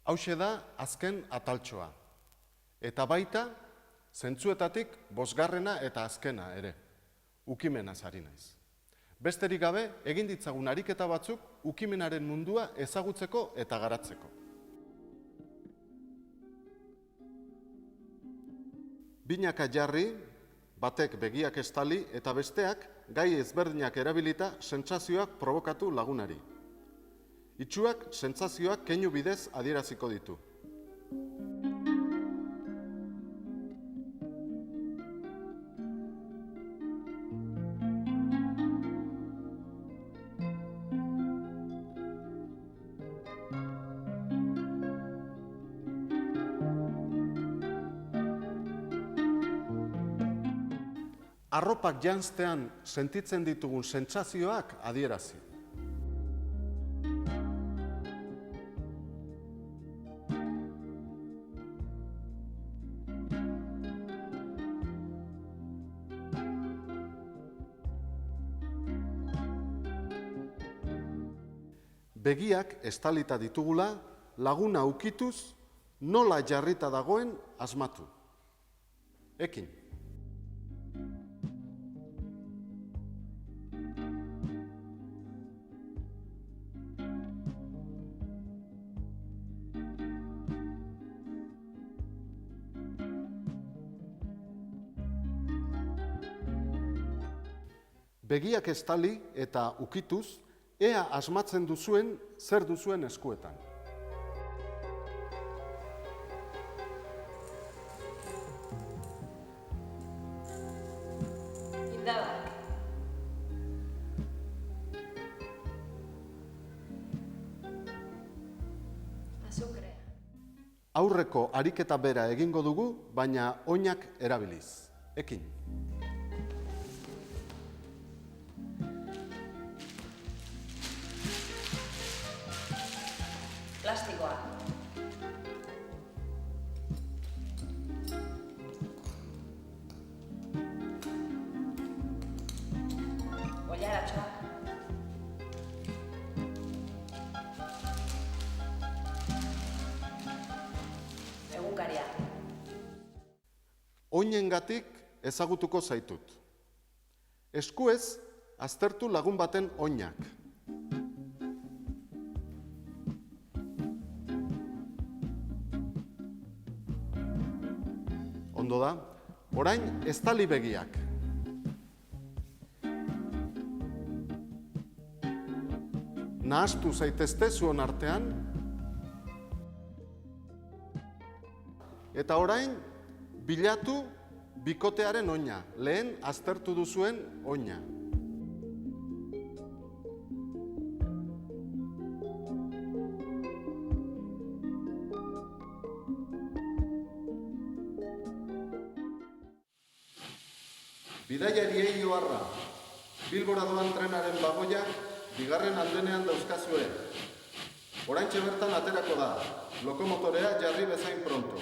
Hauxe da azken ataltxoa. Eta baita, zentzuetatik bosgarrena eta azkena ere. Ukimenaz ari naiz. Besterik gabe, egin ditzagun ariketa batzuk ukimenaren mundua ezagutzeko eta garatzeko. Binaka jarri, batek begiak estali eta besteak gai ezberdinak erabilita sentsazioak probokatu lagunari. Itxuak sentsazioak keinu bidez adieraziko ditu. Arropak janztean sentitzen ditugun sentsazioak adierazi. Begiak estalita ditugula, laguna ukituz, nola jarrita dagoen asmatu. Ekin. Begiak estali eta ukituz, ea asmatzen duzuen zer duzuen eskuetan. Indabak. Azukrea. Aurreko ariketa bera egingo dugu, baina oinak erabiliz. Ekin. Plastikoa. Oilaratxoa. Egunkaria. Oinengatik ezagutuko zaitut. Eskuez aztertu lagun baten oinak. Ondo da, orain estali begiak. Nahastu zaitezte zuon artean. Eta orain, bilatu bikotearen oina, lehen aztertu duzuen oina. Bidaiariei oharra, Bilbora doan trenaren bagoiak bigarren aldenean dauzkazue. Oraintxe bertan aterako da, lokomotorea jarri bezain pronto.